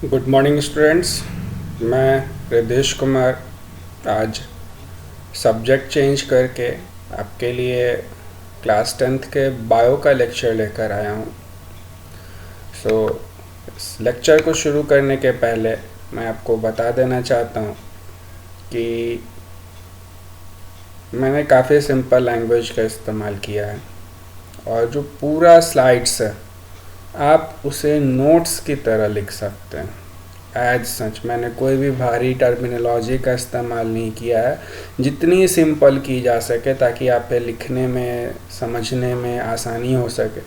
Good morning students. मैं रिदेश कुमार आज subject change करके आपके लिए क्लास 10th के बायो का लेक्चर लेकर आया हूँ। इस लेक्चर को शुरू करने के पहले मैं आपको बता देना चाहता हूँ कि मैंने काफ़ी सिंपल लैंग्वेज का इस्तेमाल किया है और जो पूरा स्लाइड्स है आप उसे नोट्स की तरह लिख सकते हैं। एज सच मैंने कोई भी भारी टर्मिनोलॉजी का इस्तेमाल नहीं किया है, जितनी सिंपल की जा सके ताकि आप पे लिखने में समझने में आसानी हो सके,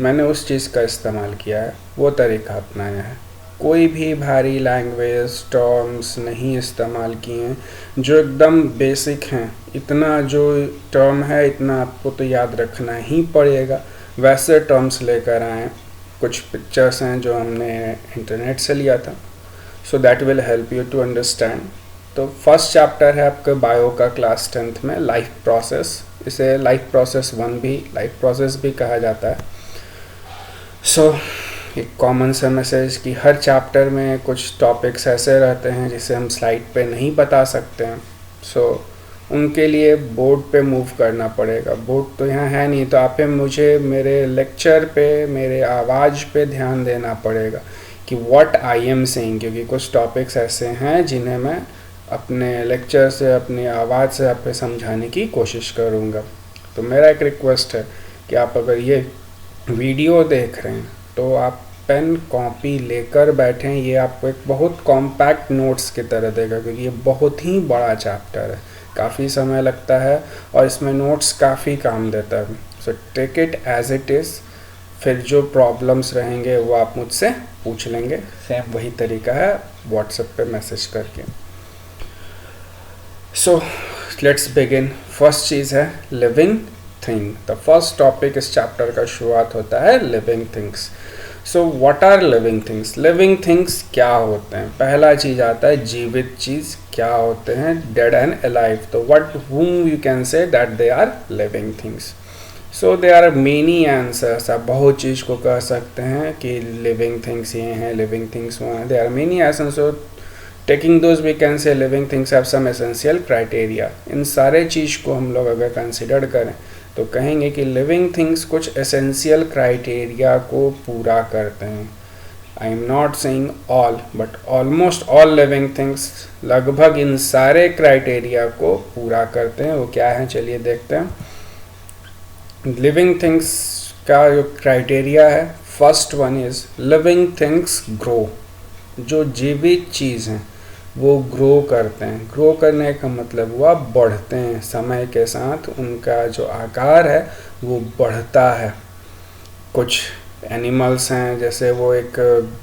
मैंने उस चीज़ का इस्तेमाल किया है, वो तरीका अपनाया है। कोई भी भारी लैंग्वेज टर्म्स नहीं इस्तेमाल किए हैं, जो एकदम बेसिक हैं। इतना जो टर्म है इतना आपको तो याद रखना ही पड़ेगा, वैसे टर्म्स लेकर आए। कुछ पिक्चर्स हैं जो हमने इंटरनेट से लिया था, so that will help you to understand. तो फर्स्ट चैप्टर है आपके बायो का क्लास 10th में, लाइफ प्रोसेस। इसे लाइफ प्रोसेस 1 भी, लाइफ प्रोसेस भी कहा जाता है। एक कॉमन सा मैसेज कि हर चैप्टर में कुछ टॉपिक्स ऐसे रहते हैं जिसे हम स्लाइड पे नहीं बता सकते हैं, उनके लिए बोर्ड पे मूव करना पड़ेगा। बोर्ड तो यहाँ है नहीं, तो आप मुझे मेरे लेक्चर पे, मेरे आवाज़ पे ध्यान देना पड़ेगा कि व्हाट आई एम सेइंग, क्योंकि कुछ टॉपिक्स ऐसे हैं जिन्हें मैं अपने लेक्चर से, अपनी आवाज़ से आप पे समझाने की कोशिश करूँगा। तो मेरा एक रिक्वेस्ट है कि आप अगर ये वीडियो देख रहे हैं तो आप पेन कॉपी लेकर बैठें। ये आपको एक बहुत कॉम्पैक्ट नोट्स की तरह देगा, क्योंकि ये बहुत ही बड़ा चैप्टर है, काफ़ी समय लगता है और इसमें नोट्स काफ़ी काम देता है। So take it as it is. फिर जो प्रॉब्लम्स रहेंगे वो आप मुझसे पूछ लेंगे, सेम वही तरीका है व्हाट्सएप पे मैसेज करके। Let's begin. फर्स्ट चीज़ है living thing. The first topic इस चैप्टर का शुरुआत होता है living things. What are living things? Living things क्या होते हैं? पहला चीज़ आता है जीवित चीज़ क्या होते हैं, डेड एंड अलाइव। तो what whom you can say that they are living things. They are many answers. आप बहुत चीज़ को कह सकते हैं कि लिविंग थिंग्स ये हैं, लिविंग थिंग्स वो हैं। They are many answers. Taking those we can say living things have some essential criteria. इन सारे चीज़ को हम लोग अगर कंसिडर करें तो कहेंगे कि लिविंग थिंग्स कुछ एसेंशियल क्राइटेरिया को पूरा करते हैं। I am not saying all, but almost all living things लगभग इन सारे क्राइटेरिया को पूरा करते हैं। वो क्या है, चलिए देखते हैं। लिविंग थिंग्स का जो क्राइटेरिया है, first one is living things grow. जो जीवित चीज़ हैं वो ग्रो करते हैं। ग्रो करने का मतलब हुआ बढ़ते हैं, समय के साथ उनका जो आकार है वो बढ़ता है। कुछ एनिमल्स हैं जैसे वो एक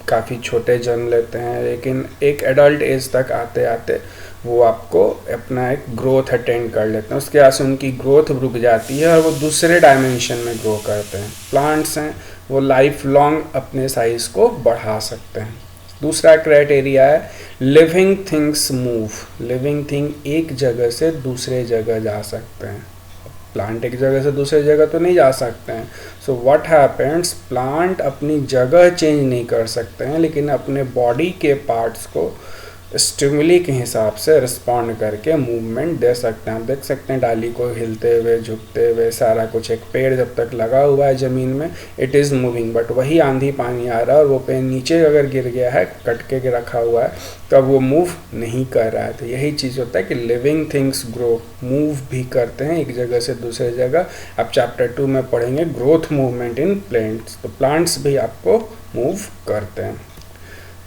काफ़ी छोटे जन्म लेते हैं, लेकिन एक एडल्ट एज तक आते आते वो आपको अपना एक ग्रोथ अटेंड कर लेते हैं। उसके बाद से उनकी ग्रोथ रुक जाती है और वो दूसरे डायमेंशन में ग्रो करते हैं। प्लांट्स हैं वो लाइफ लॉन्ग अपने साइज़ को बढ़ा सकते हैं। दूसरा क्राइटेरिया है living things move. Living thing एक जगह से दूसरे जगह जा सकते हैं। प्लांट एक जगह से दूसरे जगह तो नहीं जा सकते हैं। व्हाट हैपेंस, प्लांट अपनी जगह चेंज नहीं कर सकते हैं, लेकिन अपने बॉडी के पार्ट्स को स्टिमुली के हिसाब से रिस्पॉन्ड करके मूवमेंट दे सकते हैं। आप देख सकते हैं डाली को हिलते हुए, झुकते हुए, सारा कुछ। एक पेड़ जब तक लगा हुआ है ज़मीन में, इट इज़ मूविंग, बट वही आंधी पानी आ रहा है और वो पेड़ नीचे अगर गिर गया है, कट के रखा हुआ है, तब वो मूव नहीं कर रहा है। तो यही चीज़ होता है कि लिविंग थिंग्स ग्रो, मूव भी करते हैं एक जगह से दूसरे जगह। आप चैप्टर 2 में पढ़ेंगे ग्रोथ मूवमेंट इन प्लांट्स। तो प्लांट्स भी आपको मूव करते हैं।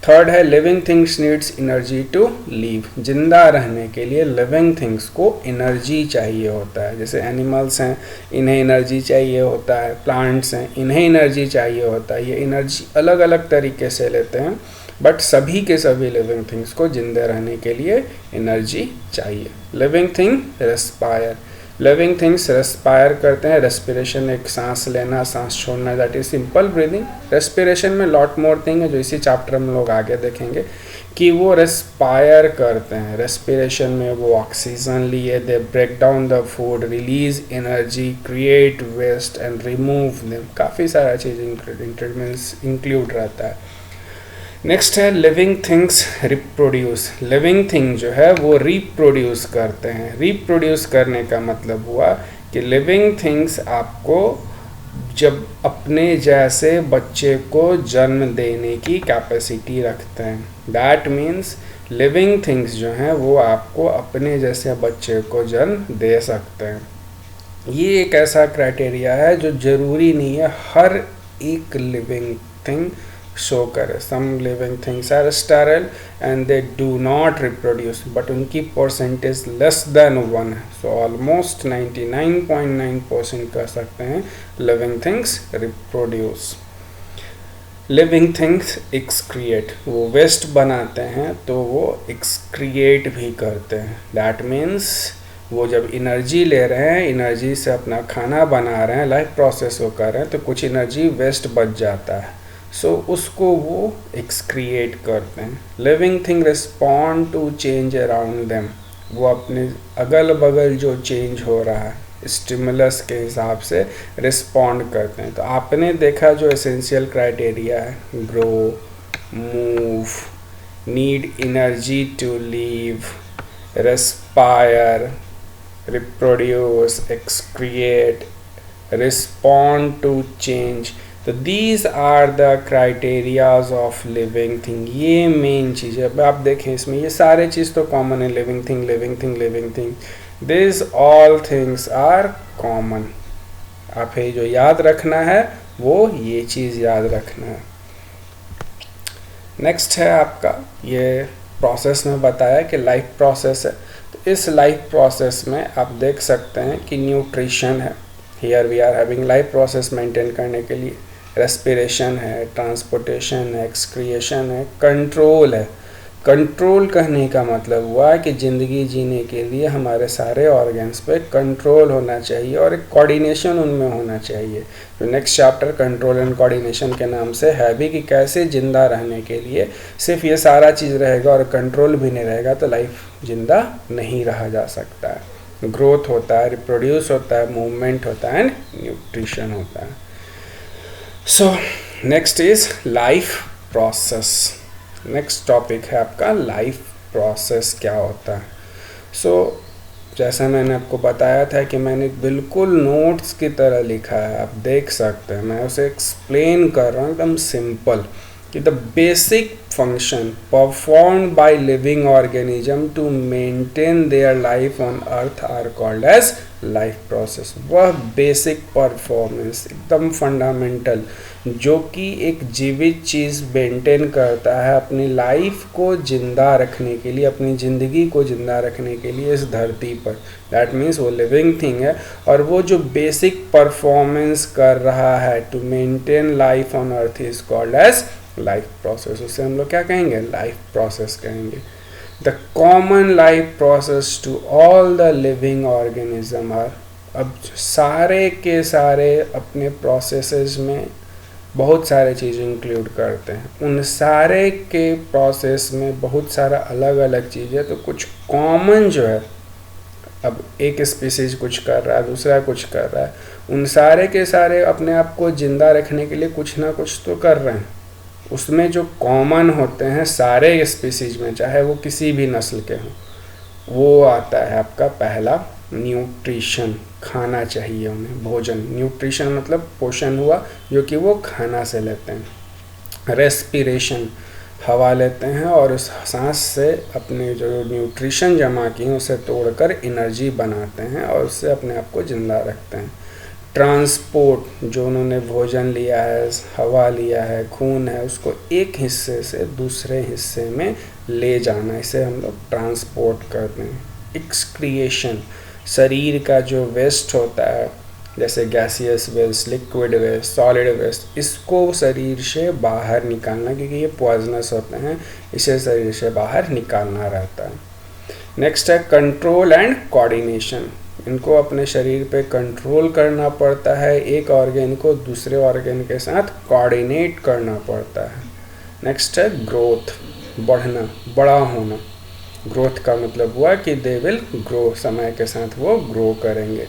थर्ड है living things needs energy to live. जिंदा रहने के लिए लिविंग थिंग्स को एनर्जी चाहिए होता है। जैसे एनिमल्स हैं, इन्हें एनर्जी चाहिए होता है। प्लांट्स हैं, इन्हें एनर्जी चाहिए होता है। ये एनर्जी अलग अलग तरीके से लेते हैं, बट सभी के सभी लिविंग थिंग्स को जिंदा रहने के लिए एनर्जी चाहिए। Living thing respire. Living things respire करते हैं। रेस्पिरेशन एक सांस लेना, सांस छोड़ना, that is simple breathing. Respiration में लॉट मोर थिंग है जो इसी चैप्टर में लोग आगे देखेंगे कि वो रेस्पायर करते हैं। रेस्पिरेशन में वो ऑक्सीजन लिए, they break down the food, release energy, create waste and remove them. काफ़ी सारा चीज़ इंक्लूड रहता है। नेक्स्ट है living things reproduce. Living thing जो है वो रिप्रोड्यूस करते हैं। रिप्रोड्यूस करने का मतलब हुआ कि लिविंग थिंग्स आपको जब अपने जैसे बच्चे को जन्म देने की कैपेसिटी रखते हैं। दैट मीन्स लिविंग थिंग्स जो हैं वो आपको अपने जैसे बच्चे को जन्म दे सकते हैं। ये एक ऐसा क्राइटेरिया है जो ज़रूरी नहीं है हर एक लिविंग थिंग शो करे। Some living things are sterile and they do not reproduce, but उनकी परसेंटेज लेस देन 1 है। सो ऑलमोस्ट 99.9% कह सकते हैं living things reproduce. Living things excrete, वो वेस्ट बनाते हैं तो वो एक्सक्रिएट भी करते हैं। दैट मीन्स वो जब एनर्जी ले रहे हैं, एनर्जी से अपना खाना बना रहे हैं, लाइफ प्रोसेस वो कर रहे हैं, तो कुछ एनर्जी वेस्ट बच जाता है। सो उसको वो एक्सक्रिएट करते हैं। Living thing respond to change around them, वो अपने अगल बगल जो चेंज हो रहा है स्टिमुलस के हिसाब से रिस्पॉन्ड करते हैं। तो आपने देखा जो एसेंशियल क्राइटेरिया है, grow, move, need energy to live, respire, reproduce, excrete, respond to change, तो these are the criterias of living thing। ये मेन चीज़ है। अब आप देखें इसमें ये सारे चीज़ तो कॉमन है, living thing, living thing, living thing, this all things are common. आप ये जो याद रखना है वो ये चीज़ याद रखना है। नेक्स्ट है आपका ये प्रोसेस में बताया कि लाइफ प्रोसेस है। तो इस लाइफ प्रोसेस में आप देख सकते हैं कि न्यूट्रिशन है, here we are having life process maintain करने के लिए रेस्पिरेशन है, ट्रांसपोर्टेशन है, एक्सक्रिएशन है, कंट्रोल है। कंट्रोल कहने का मतलब हुआ कि ज़िंदगी जीने के लिए हमारे सारे ऑर्गन्स पे कंट्रोल होना चाहिए और एक कोऑर्डिनेशन उनमें होना चाहिए। तो next chapter control and coordination के नाम से है भी कि कैसे ज़िंदा रहने के लिए सिर्फ ये सारा चीज़ रहेगा और कंट्रोल भी नहीं रहेगा तो लाइफ ज़िंदा नहीं रहा जा सकता है। ग्रोथ होता है, रिप्रोड्यूस होता है, मूवमेंट होता है एंड न्यूट्रिशन होता है। So next is life process. Next topic है आपका लाइफ प्रोसेस क्या होता है। सो जैसा मैंने आपको बताया था कि मैंने बिल्कुल नोट्स की तरह लिखा है, आप देख सकते हैं, मैं उसे एक्सप्लेन कर रहा हूँ एकदम सिंपल कि the basic function performed by living organism to maintain their life on earth are called as life process. वह बेसिक परफॉर्मेंस एकदम फंडामेंटल जो कि एक जीवित चीज़ मेंटेन करता है अपनी लाइफ को ज़िंदा रखने के लिए, अपनी ज़िंदगी को ज़िंदा रखने के लिए इस धरती पर, दैट मीन्स वो लिविंग थिंग है। और वो जो बेसिक परफॉर्मेंस कर रहा है to maintain life on earth is called as life process. उसे हम लोग क्या कहेंगे? लाइफ प्रोसेस कहेंगे। The common life process to all the living organism are, अब सारे के सारे अपने प्रोसेसेस में बहुत सारे चीज़ इंक्लूड करते हैं। उन सारे के प्रोसेस में बहुत सारा अलग अलग चीज़ें, तो कुछ कॉमन जो है, अब एक स्पीसीज कुछ कर रहा है, दूसरा कुछ कर रहा है, उन सारे के सारे अपने आप को ज़िंदा रखने के लिए कुछ ना कुछ तो कर रहे हैं। उसमें जो कॉमन होते हैं सारे स्पीसीज में, चाहे वो किसी भी नस्ल के हों, वो आता है आपका पहला न्यूट्रिशन, खाना चाहिए उन्हें, भोजन। न्यूट्रिशन मतलब पोषण हुआ जो कि वो खाना से लेते हैं। रेस्पिरेशन, हवा लेते हैं और उस सांस से अपने जो न्यूट्रिशन जमा किए हैं उसे तोड़कर एनर्जी बनाते हैं और उससे अपने आप को जिंदा रखते हैं। ट्रांसपोर्ट, जो उन्होंने भोजन लिया है, हवा लिया है, खून है, उसको एक हिस्से से दूसरे हिस्से में ले जाना, इसे हम लोग ट्रांसपोर्ट करते हैं। एक्सक्रिएशन, शरीर का जो वेस्ट होता है, जैसे gaseous waste, liquid waste, solid waste, इसको शरीर से बाहर निकालना, क्योंकि ये पॉइजनस होते हैं, इसे शरीर से बाहर निकालना रहता है। नेक्स्ट है कंट्रोल एंड कोऑर्डिनेशन, इनको अपने शरीर पे कंट्रोल करना पड़ता है, एक ऑर्गेन को दूसरे ऑर्गेन के साथ कोऑर्डिनेट करना पड़ता है। नेक्स्ट है ग्रोथ, बढ़ना, बड़ा होना। ग्रोथ का मतलब हुआ कि दे विल ग्रो, समय के साथ वो ग्रो करेंगे।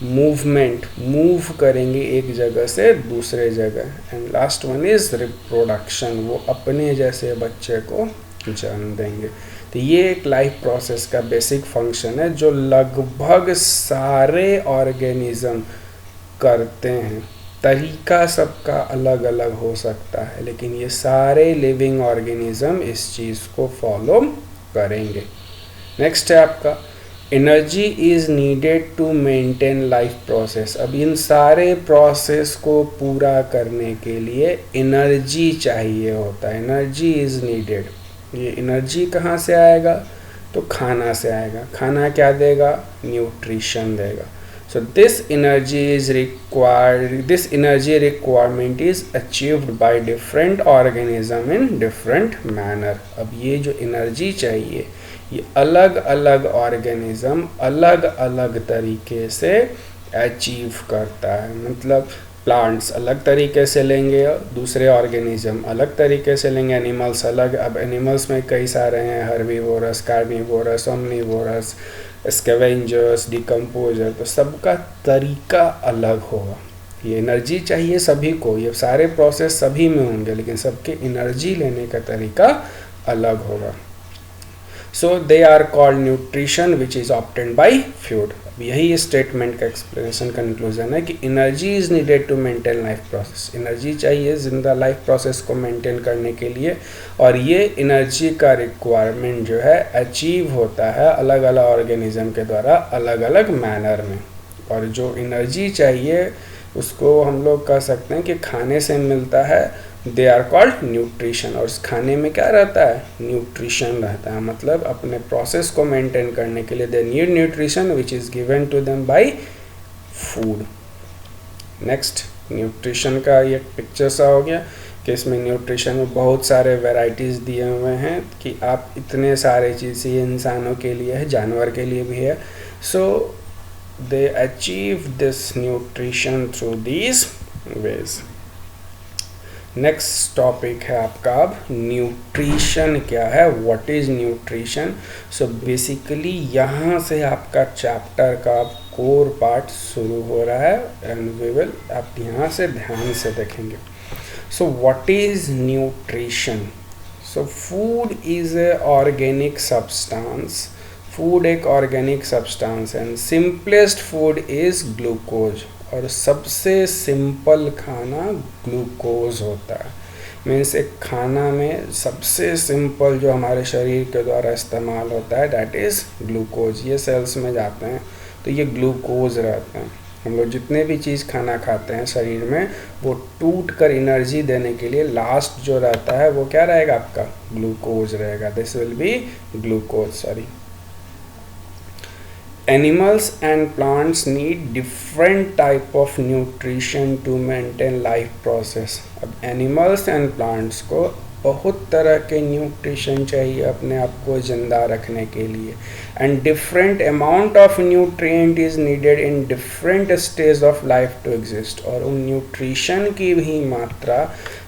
मूवमेंट, मूव करेंगे एक जगह से दूसरे जगह। And last one is reproduction, वो अपने जैसे बच्चे को जन्म देंगे। तो ये एक लाइफ प्रोसेस का बेसिक फंक्शन है जो लगभग सारे ऑर्गेनिज्म करते हैं। तरीका सबका अलग अलग हो सकता है, लेकिन ये सारे लिविंग ऑर्गेनिज्म इस चीज़ को फॉलो करेंगे। नेक्स्ट है आपका energy is needed to maintain life process. अब इन सारे प्रोसेस को पूरा करने के लिए एनर्जी चाहिए होता है, एनर्जी इज नीडेड। ये एनर्जी कहाँ से आएगा? तो खाना से आएगा। खाना क्या देगा? न्यूट्रिशन देगा। So this energy requirement is achieved by different organism in different manner। अब ये जो एनर्जी चाहिए ये अलग अलग ऑर्गेनिज्म अलग अलग तरीके से अचीव करता है। मतलब प्लांट्स अलग तरीके से लेंगे, दूसरे ऑर्गेनिज्म अलग तरीके से लेंगे, एनिमल्स अलग। अब एनिमल्स में कई सारे हैं, herbivorous, carnivorous, omnivorous, scavengers, decomposer, तो सबका तरीका अलग होगा। ये एनर्जी चाहिए सभी को, ये सारे प्रोसेस सभी में होंगे, लेकिन सबके एनर्जी लेने का तरीका अलग होगा। So they are called nutrition which is obtained by food. यही स्टेटमेंट का एक्सप्लेनेशन कंक्लूजन है कि energy is needed to maintain life process. Energy चाहिए जिंदा लाइफ प्रोसेस को मेंटेन करने के लिए, और ये एनर्जी का रिक्वायरमेंट जो है अचीव होता है अलग अलग ऑर्गेनिज्म के द्वारा अलग अलग मैनर में। और जो एनर्जी चाहिए उसको हम लोग कह सकते हैं कि खाने से मिलता है, दे आर कॉल्ड न्यूट्रिशन। और उस खाने में क्या रहता है? न्यूट्रिशन रहता है। मतलब अपने प्रोसेस को मेंटेन करने के लिए they need nutrition which is given to them by food. Next nutrition का ये पिक्चर सा हो गया कि इसमें न्यूट्रिशन में बहुत सारे वेराइटीज़ दिए हुए हैं कि आप इतने सारे चीज़ ये इंसानों के लिए है, जानवर के लिए भी है। So they achieve this nutrition through these ways. Next topic है आपका अब न्यूट्रिशन क्या है, what is nutrition. So basically यहाँ से आपका चैप्टर का कोर पार्ट शुरू हो रहा है एंड वी विल, आप यहाँ से ध्यान से देखेंगे। So what is nutrition? So food is a organic substance. Food एक organic substance and simplest food is glucose. और सबसे सिंपल खाना ग्लूकोज होता है। मीन्स एक खाना में सबसे सिंपल जो हमारे शरीर के द्वारा इस्तेमाल होता है दैट इज़ ग्लूकोज। ये सेल्स में जाते हैं तो ये ग्लूकोज रहते हैं। हम लोग जितने भी चीज़ खाना खाते हैं शरीर में वो टूट कर एनर्जी देने के लिए लास्ट जो रहता है वो क्या रहेगा? आपका ग्लूकोज रहेगा। This will be glucose, sorry. Animals and plants need different type of nutrition to maintain life process। अब animals and plants को बहुत तरह के न्यूट्रिशन चाहिए अपने आप को जिंदा रखने के लिए, and different amount of nutrient is needed in different stage of life to exist। और उन न्यूट्रिशन की भी मात्रा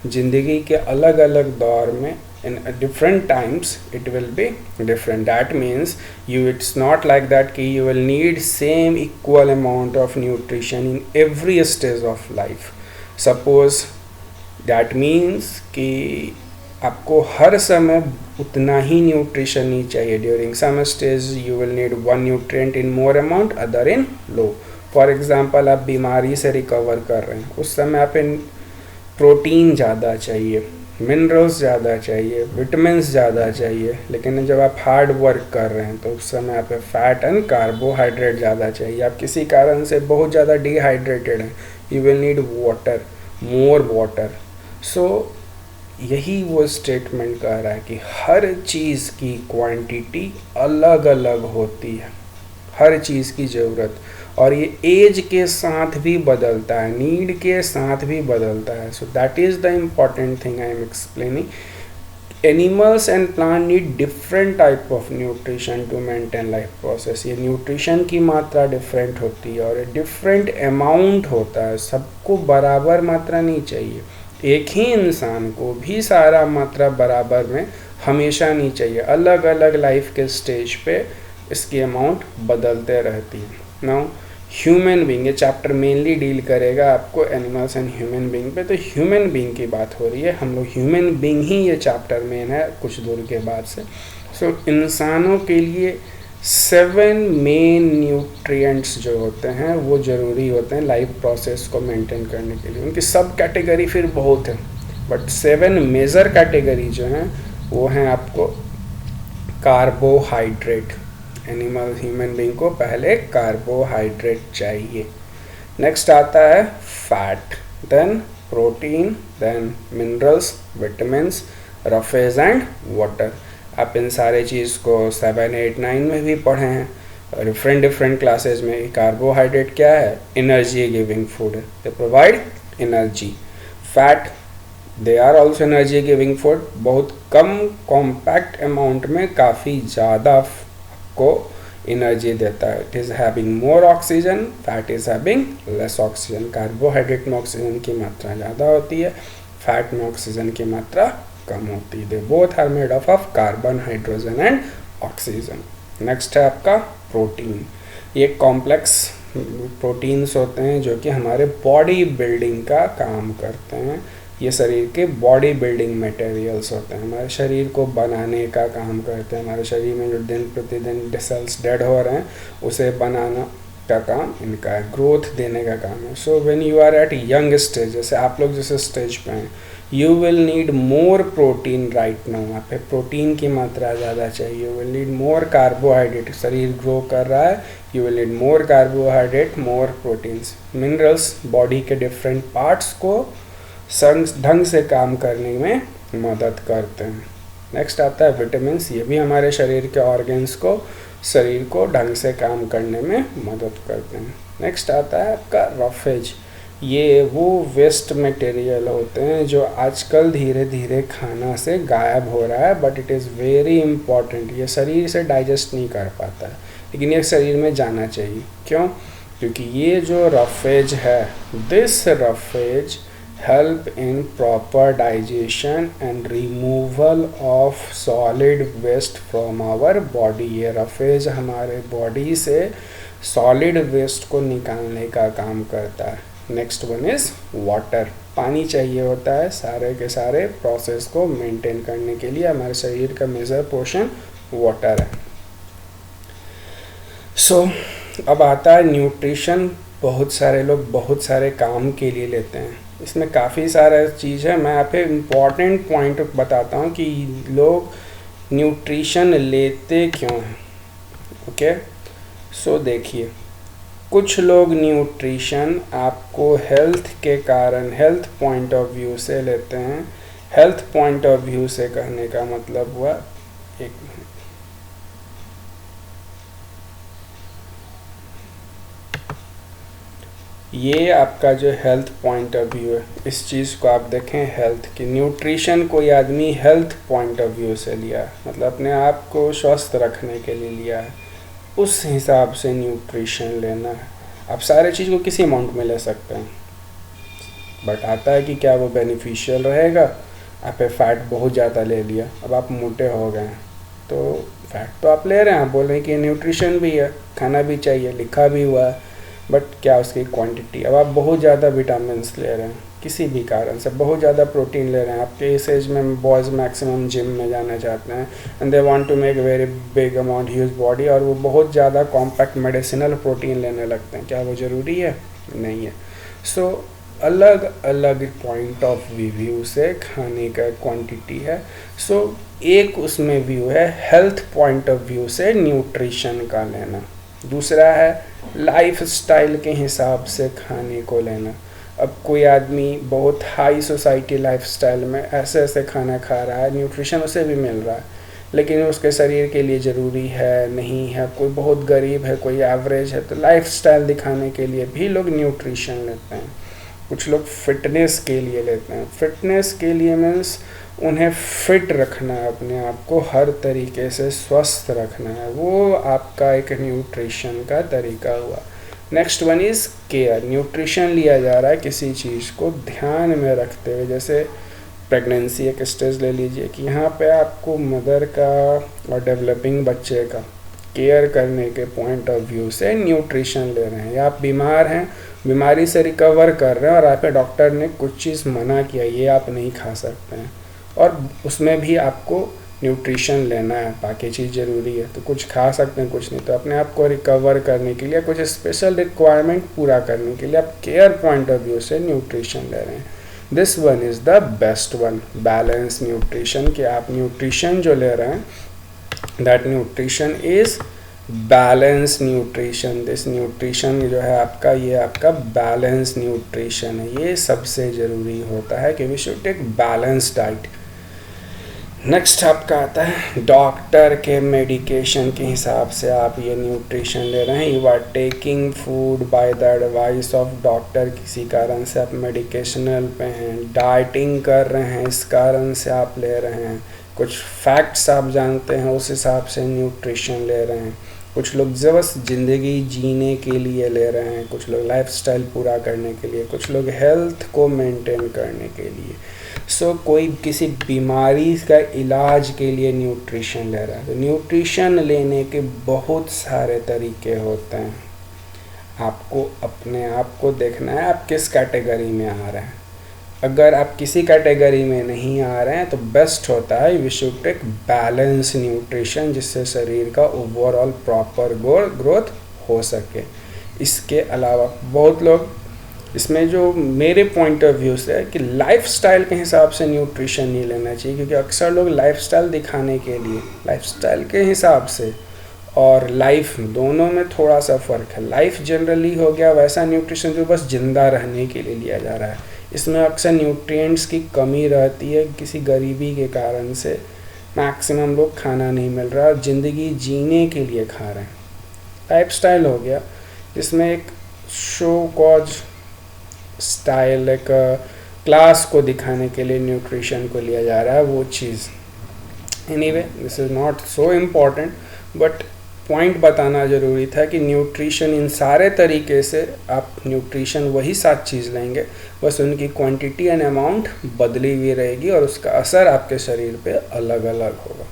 जिंदगी के अलग अलग दौर में in different times it will be different। That means it's not like that कि you will need same equal amount of nutrition in every stage of life। Suppose that means कि आपको हर समय उतना ही न्यूट्रिशन नहीं चाहिए। During some stage you will need one nutrient in more amount, other in low। For example आप बीमारी से recover कर रहे हैं, उस समय आप प्रोटीन ज़्यादा चाहिए, मिनरल्स ज़्यादा चाहिए, विटामिन्स ज़्यादा चाहिए। लेकिन जब आप हार्ड वर्क कर रहे हैं तो उस समय आप फैट एंड कार्बोहाइड्रेट ज़्यादा चाहिए। आप किसी कारण से बहुत ज़्यादा डिहाइड्रेटेड हैं, you will need water, more water. So यही वो स्टेटमेंट कह रहा है कि हर चीज़ की क्वांटिटी अलग अलग होती है, हर चीज़ की ज़रूरत, और ये एज के साथ भी बदलता है, नीड के साथ भी बदलता है। So that is the important thing I am explaining. Animals and plant need different type of nutrition to maintain life process. ये न्यूट्रिशन की मात्रा डिफरेंट होती है और डिफरेंट अमाउंट होता है, सबको बराबर मात्रा नहीं चाहिए। एक ही इंसान को भी सारा मात्रा बराबर में हमेशा नहीं चाहिए, अलग अलग लाइफ के स्टेज पे इसकी अमाउंट बदलते रहती है। नाउ ह्यूमन बीइंग, ये चैप्टर मेनली डील करेगा आपको एनिमल्स एंड ह्यूमन बीइंग पे, तो ह्यूमन बीइंग की बात हो रही है, हम लोग ह्यूमन बीइंग ही ये चैप्टर मेन है कुछ दूर के बाद से। सो इंसानों के लिए 7 मेन न्यूट्रिएंट्स जो होते हैं वो ज़रूरी होते हैं लाइफ प्रोसेस को मेंटेन करने के लिए। उनकी सब कैटेगरी फिर बहुत है, बट 7 मेजर कैटेगरी जो हैं वो हैं आपको कार्बोहाइड्रेट। एनिमल ह्यूमन बीइंग को पहले कार्बोहाइड्रेट चाहिए। नेक्स्ट आता है fat, then protein, then minerals, vitamins, roughage and water. आप इन सारे चीज़ को 7, 8, 9 में भी पढ़े हैं डिफरेंट क्लासेस में। कार्बोहाइड्रेट क्या है? Energy giving food, they provide energy. Fat, they are also energy giving food, बहुत कम कॉम्पैक्ट अमाउंट में काफ़ी ज़्यादा को एनर्जी देता है। It is having more oxygen, fat is having less oxygen. Carbohydrate में ऑक्सीजन की मात्रा ज़्यादा होती है, फैट में ऑक्सीजन की मात्रा कम होती है। They both are made of carbon, hydrogen and oxygen. Next है आपका प्रोटीन। ये कॉम्प्लेक्स प्रोटीन्स होते हैं जो कि हमारे बॉडी बिल्डिंग का काम करते हैं। ये शरीर के बॉडी बिल्डिंग मटेरियल्स होते हैं, हमारे शरीर को बनाने का काम करते हैं। हमारे शरीर में जो दिन प्रतिदिन सेल्स डेड हो रहे हैं उसे बनाना का काम इनका है, ग्रोथ देने का काम है। So when you are at young stage, जैसे आप लोग जैसे स्टेज पे हैं, you will need more protein right now. यहाँ पे प्रोटीन की मात्रा ज़्यादा चाहिए। You will need more carbohydrate, शरीर ग्रो कर रहा है, you will need more carbohydrate, more proteins. Minerals body के डिफरेंट पार्ट्स को ढंग से काम करने में मदद करते हैं। नेक्स्ट आता है विटामिन्स। ये भी हमारे शरीर के ऑर्गन्स को, शरीर को ढंग से काम करने में मदद करते हैं। नेक्स्ट आता है आपका रफेज। ये वो वेस्ट मटेरियल होते हैं जो आजकल धीरे धीरे खाना से गायब हो रहा है, but it is very important. ये शरीर से डाइजेस्ट नहीं कर पाता है, लेकिन ये शरीर में जाना चाहिए। क्यों? क्योंकि ये जो रफेज है, this roughage help in proper digestion and removal of solid waste from our body। ये रफेज हमारे बॉडी से सॉलिड वेस्ट को निकालने का काम करता है। Next one is water. पानी चाहिए होता है सारे के सारे प्रोसेस को मेंटेन करने के लिए। हमारे शरीर का मेजर पोर्शन वाटर है। सो अब आता है न्यूट्रिशन। बहुत सारे लोग बहुत सारे काम के लिए लेते हैं, इसमें काफ़ी सारा चीज़ है। मैं यहाँ पे इम्पॉर्टेंट पॉइंट बताता हूँ कि लोग न्यूट्रिशन लेते क्यों हैं। ओके, सो देखिए, कुछ लोग न्यूट्रिशन आपको हेल्थ के कारण, हेल्थ पॉइंट ऑफ व्यू से लेते हैं। हेल्थ पॉइंट ऑफ व्यू से कहने का मतलब हुआ, एक मिनट, ये आपका जो हेल्थ पॉइंट ऑफ व्यू है, इस चीज़ को आप देखें हेल्थ की। न्यूट्रिशन कोई आदमी हेल्थ पॉइंट ऑफ व्यू से लिया है, मतलब अपने आप को स्वस्थ रखने के लिए लिया है, उस हिसाब से न्यूट्रिशन लेना है। आप सारे चीज़ को किसी अमाउंट में ले सकते हैं, बट आता है कि क्या वो बेनिफिशियल रहेगा। आप फैट बहुत ज़्यादा ले लिया, अब आप मोटे हो गए हैं, तो फैट तो आप ले रहे हैं, आप बोल रहे हैं कि न्यूट्रिशन भी है, खाना भी चाहिए, लिखा भी हुआ है, बट क्या उसकी क्वांटिटी। अब आप बहुत ज़्यादा विटामिन्स ले रहे हैं किसी भी कारण से, बहुत ज़्यादा प्रोटीन ले रहे हैं। आपके इस एज में बॉयज़ मैक्सिमम जिम में जाना चाहते हैं and they want to make very big amount huge body, और वो बहुत ज़्यादा कॉम्पैक्ट मेडिसिनल प्रोटीन लेने लगते हैं। क्या वो ज़रूरी है? नहीं है। सो अलग अलग पॉइंट ऑफ व्यू से खाने का क्वांटिटी है। सो एक उसमें व्यू है हेल्थ पॉइंट ऑफ व्यू से न्यूट्रिशन का लेना, दूसरा है लाइफ स्टाइल के हिसाब से खाने को लेना। अब कोई आदमी बहुत हाई सोसाइटी लाइफ स्टाइल में ऐसे ऐसे खाना खा रहा है, न्यूट्रिशन उसे भी मिल रहा है, लेकिन उसके शरीर के लिए ज़रूरी है नहीं है। कोई बहुत गरीब है, कोई एवरेज है, तो लाइफ स्टाइल दिखाने के लिए भी लोग न्यूट्रिशन लेते हैं। कुछ लोग फिटनेस के लिए लेते हैं। फिटनेस के लिए मीन्स उन्हें फिट रखना है, अपने आप को हर तरीके से स्वस्थ रखना है, वो आपका एक न्यूट्रिशन का तरीका हुआ। Next one is care. Nutrition लिया जा रहा है किसी चीज़ को ध्यान में रखते हुए, जैसे प्रेगनेंसी एक स्टेज ले लीजिए कि यहाँ पे आपको मदर का और डेवलपिंग बच्चे का केयर करने के पॉइंट ऑफ व्यू से न्यूट्रिशन ले रहे हैं, या आप बीमार हैं, बीमारी से रिकवर कर रहे हैं और आपके डॉक्टर ने कुछ चीज़ मना किया, ये आप नहीं खा सकते हैं, और उसमें भी आपको न्यूट्रिशन लेना है, बाकी चीज़ ज़रूरी है, तो कुछ खा सकते हैं कुछ नहीं, तो अपने आप को रिकवर करने के लिए, कुछ स्पेशल रिक्वायरमेंट पूरा करने के लिए आप केयर पॉइंट ऑफ व्यू से न्यूट्रिशन ले रहे हैं। This one is the best one, balance nutrition, कि आप न्यूट्रिशन जो ले रहे हैं, that nutrition is balance nutrition. This nutrition जो है आपका, ये आपका बैलेंस न्यूट्रिशन है, ये सबसे ज़रूरी होता है कि we should take balance diet. Next आपका आता है डॉक्टर के मेडिकेशन के हिसाब से आप ये न्यूट्रिशन ले रहे हैं, you are taking food by the advice of doctor, किसी कारण से आप मेडिकेशनल पे हैं, डाइटिंग कर रहे हैं, इस कारण से आप ले रहे हैं, कुछ फैक्ट्स आप जानते हैं उस हिसाब से न्यूट्रिशन ले रहे हैं, कुछ लोग बस ज़िंदगी जीने के लिए ले रहे हैं, कुछ लोग लाइफस्टाइल पूरा करने के लिए, कुछ लोग हेल्थ को मेंटेन करने के लिए, सो कोई किसी बीमारी का इलाज के लिए न्यूट्रिशन ले रहा है। तो न्यूट्रिशन लेने के बहुत सारे तरीके होते हैं, आपको अपने आप को देखना है आप किस कैटेगरी में आ रहे हैं। अगर आप किसी कैटेगरी में नहीं आ रहे हैं तो बेस्ट होता है we should take balance nutrition, जिससे शरीर का ओवरऑल प्रॉपर ग्रोथ हो सके। इसके अलावा बहुत लोग इसमें, जो मेरे पॉइंट ऑफ व्यू से है कि लाइफस्टाइल के हिसाब से न्यूट्रिशन नहीं लेना चाहिए, क्योंकि अक्सर लोग लाइफस्टाइल दिखाने के लिए, लाइफस्टाइल के हिसाब से और लाइफ दोनों में थोड़ा सा फ़र्क है। लाइफ जनरली हो गया वैसा न्यूट्रिशन जो बस ज़िंदा रहने के लिए लिया जा रहा है, इसमें अक्सर न्यूट्रिएंट्स की कमी रहती है, किसी गरीबी के कारण से मैक्सिमम लोग खाना नहीं मिल रहा और ज़िंदगी जीने के लिए खा रहे हैं। लाइफस्टाइल हो गया जिसमें एक शो कॉज स्टाइल, एक क्लास को दिखाने के लिए न्यूट्रिशन को लिया जा रहा है, वो चीज़। Anyway this is not so important, but point बताना ज़रूरी था कि न्यूट्रिशन इन सारे तरीके से आप न्यूट्रिशन वही 7 चीज़ लेंगे, बस उनकी क्वांटिटी एंड अमाउंट बदली हुई रहेगी और उसका असर आपके शरीर पे अलग अलग होगा।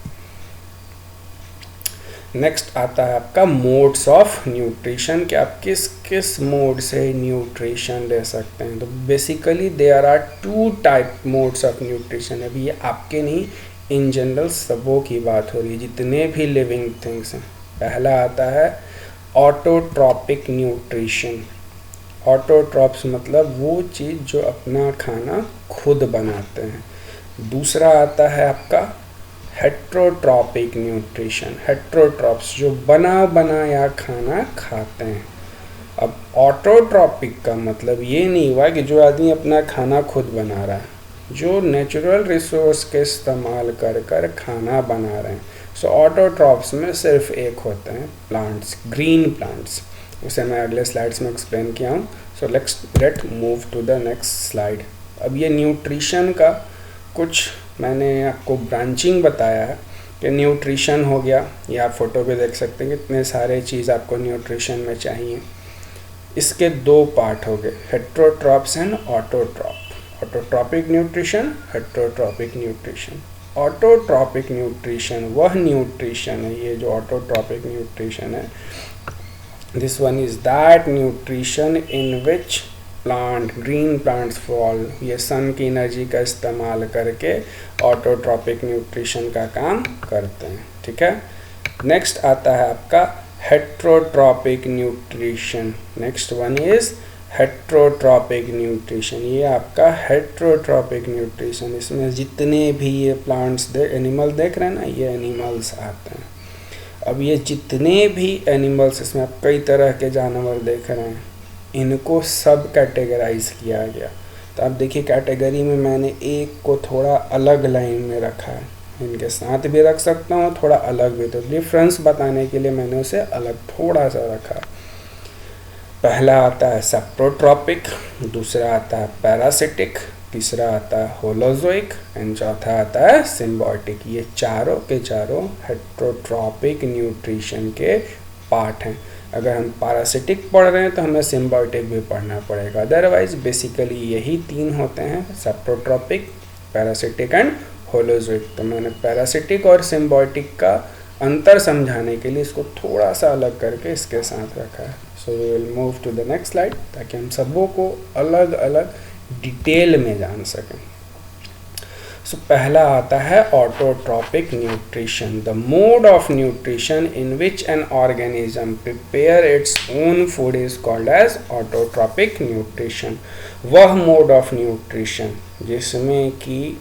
नेक्स्ट आता है आपका मोड्स ऑफ न्यूट्रिशन, कि आप किस किस मोड से न्यूट्रिशन ले सकते हैं। तो basically there are 2 type modes of nutrition. अभी ये आपके नहीं, इन जनरल सबों की बात हो रही है, जितने भी लिविंग थिंग्स हैं। पहला आता है ऑटोट्रॉपिक न्यूट्रिशन। ऑटोट्रॉप्स मतलब वो चीज़ जो अपना खाना खुद बनाते हैं। दूसरा आता है आपका हेट्रोट्रॉपिक न्यूट्रिशन। हेट्रोट्रॉप्स जो बना बनाया खाना खाते हैं। अब ऑटोट्रॉपिक का मतलब ये नहीं हुआ कि जो आदमी अपना खाना खुद बना रहा है, जो नेचुरल रिसोर्स के इस्तेमाल कर कर खाना बना रहे हैं। सो ऑटोट्रॉप्स में सिर्फ एक होते हैं प्लांट्स, ग्रीन प्लांट्स, उसे मैं अगले स्लाइड्स में एक्सप्लेन किया हूँ। So let move to the next slide. अब ये न्यूट्रिशन का कुछ मैंने आपको ब्रांचिंग बताया है कि न्यूट्रिशन हो गया, ये आप फोटो पे देख सकते हैं कितने सारे चीज़ आपको न्यूट्रिशन में चाहिए। इसके 2 पार्ट हो गए, heterotrophs and autotroph. Autotrophic nutrition, heterotrophic nutrition. Autotrophic nutrition वह न्यूट्रिशन है, ये जो ऑटोट्रॉपिक न्यूट्रिशन है, this one is that nutrition in which plant, green plants fall, ये सन की एनर्जी का इस्तेमाल करके ऑटोट्रॉपिक न्यूट्रिशन का काम करते हैं। ठीक है, नेक्स्ट आता है आपका heterotrophic nutrition. Next one is heterotrophic nutrition. ये आपका हेट्रोट्रॉपिक न्यूट्रिशन, इसमें जितने भी ये प्लांट्स एनिमल देख रहे हैं ना, ये एनिमल्स आते हैं। अब ये जितने भी एनिमल्स, इसमें आप कई तरह के जानवर देख रहे हैं, इनको सब कैटेगराइज किया गया। तो आप देखिए कैटेगरी में मैंने एक को थोड़ा अलग लाइन में रखा है, इनके साथ भी रख सकता हूँ, थोड़ा अलग भी, तो डिफरेंस बताने के लिए मैंने उसे अलग थोड़ा सा रखा। पहला आता है सेप्रोट्रॉपिक, दूसरा आता है पैरासिटिक, तीसरा आता है होलोजोइक एंड चौथा आता है सिम्बायोटिक। ये चारों के चारों हेट्रोट्रॉपिक न्यूट्रिशन के पार्ट हैं। अगर हम पैरासिटिक पढ़ रहे हैं तो हमें सिम्बायोटिक भी पढ़ना पड़ेगा, अदरवाइज बेसिकली यही 3 होते हैं, सेप्रोट्रॉपिक, पैरासिटिक एंड होलोजोइक। तो मैंने पैरासिटिक और सिम्बायोटिक का अंतर समझाने के लिए इसको थोड़ा सा अलग करके इसके साथ रखा है. So we will move to the next slide ताकि हम सबों को अलग अलग डिटेल में जान सकें. सो पहला आता है autotrophic nutrition. The mode of nutrition in which an organism prepare its own food is called as autotrophic nutrition. वह मोड ऑफ न्यूट्रिशन जिसमें कि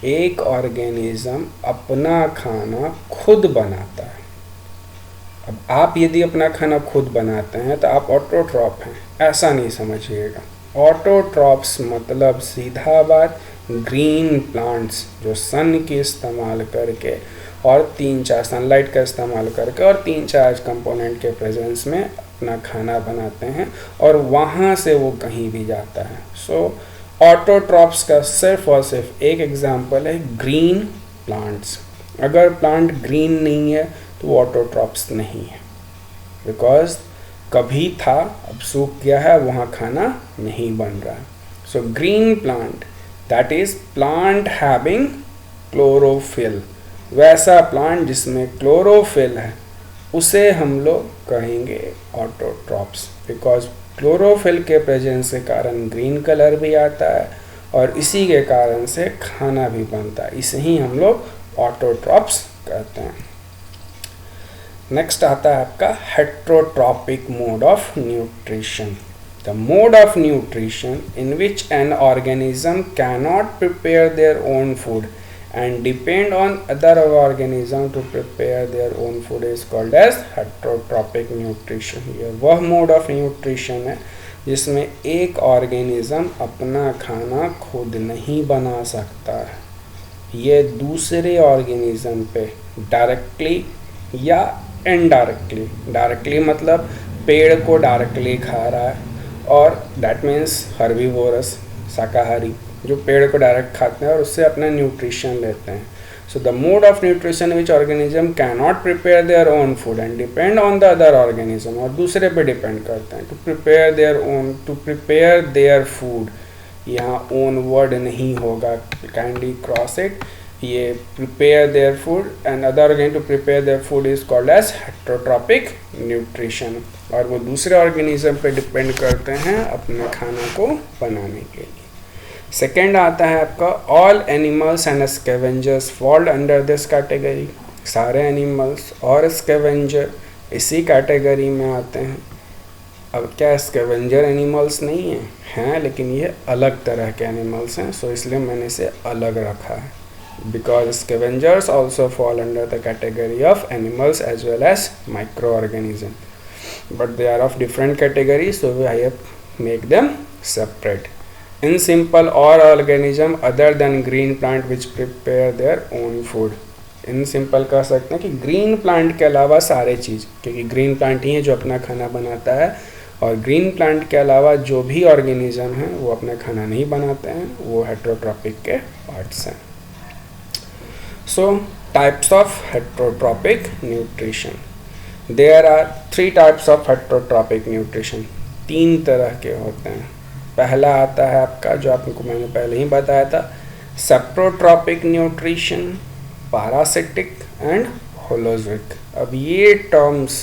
एक ऑर्गेनिज्म अपना खाना खुद बनाता है. अब आप यदि अपना खाना खुद बनाते हैं तो आप ऑटोट्रॉप हैं, ऐसा नहीं समझिएगा. ऑटोट्रॉप्स मतलब सीधा बात ग्रीन प्लांट्स जो सन की इस्तेमाल करके और 3-4 सनलाइट का इस्तेमाल करके और 3-4 कंपोनेंट के प्रेजेंस में अपना खाना बनाते हैं और वहाँ से वो कहीं भी जाता है. सो ऑटोट्रॉप्स का सिर्फ और सिर्फ एक एग्जांपल है ग्रीन प्लांट्स. अगर प्लांट ग्रीन नहीं है तो वो ऑटोट्रॉप्स नहीं है, बिकॉज कभी था अब सूख गया है, वहाँ खाना नहीं बन रहा है. So green plant that is plant having chlorophyll. वैसा प्लांट जिसमें क्लोरोफिल है उसे हम लोग कहेंगे ऑटोट्रॉप्स, बिकॉज क्लोरोफिल के प्रेजेंस के कारण ग्रीन कलर भी आता है और इसी के कारण से खाना भी बनता है. इसे ही हम लोग ऑटोट्रॉप्स कहते हैं. नेक्स्ट आता है आपका heterotrophic mode of nutrition. The mode of nutrition in which an organism cannot prepare their own food and depend on other organism to prepare their own food is called as heterotropic nutrition. ये वह mode of nutrition है जिसमें एक organism अपना खाना खुद नहीं बना सकता है. ये दूसरे ऑर्गेनिज्म पे डायरेक्टली या इनडायरेक्टली, डायरेक्टली मतलब पेड़ को डायरेक्टली खा रहा है और दैट मीन्स हर्बीवोरस शाकाहारी जो पेड़ को डायरेक्ट खाते हैं और उससे अपना न्यूट्रिशन लेते हैं. So the mode of nutrition which organism can not prepare their own food and depend on the other organism, और दूसरे पे डिपेंड करते हैं टू प्रिपेयर देयर फूड. यहाँ ओन वर्ड नहीं होगा, काइंडली क्रॉस इट. ये prepare their food and other organism to prepare their food is called as heterotrophic nutrition, और वो दूसरे ऑर्गेनिज्म पे डिपेंड करते हैं अपने खाना को बनाने के लिए. सेकेंड आता है आपका all animals and scavengers fall under this category. सारे एनिमल्स और स्कैवेंजर इसी कैटेगरी में आते हैं. अब क्या स्कैवेंजर एनिमल्स नहीं हैं, लेकिन ये अलग तरह के एनिमल्स हैं, सो इसलिए मैंने इसे अलग रखा है. Because scavengers also fall under the category of animals as well as micro organism, but they are of different category, so I have make them separate. In simple, all organism other than green plant which prepare their own food. In simple कह सकते हैं कि green plant के अलावा सारे चीज़, क्योंकि green plant ही है जो अपना खाना बनाता है, और ग्रीन प्लांट के अलावा जो भी ऑर्गेनिज्म हैं वो अपना खाना नहीं बनाते हैं, वो हेट्रोट्रॉपिक के पार्ट्स हैं. So types of heterotrophic nutrition. There are 3 types of heterotrophic nutrition. 3 तरह के होते हैं. पहला आता है आपका जो आपको मैंने पहले ही बताया था, saprotrophic nutrition, parasitic and holozoic. अब ये टर्म्स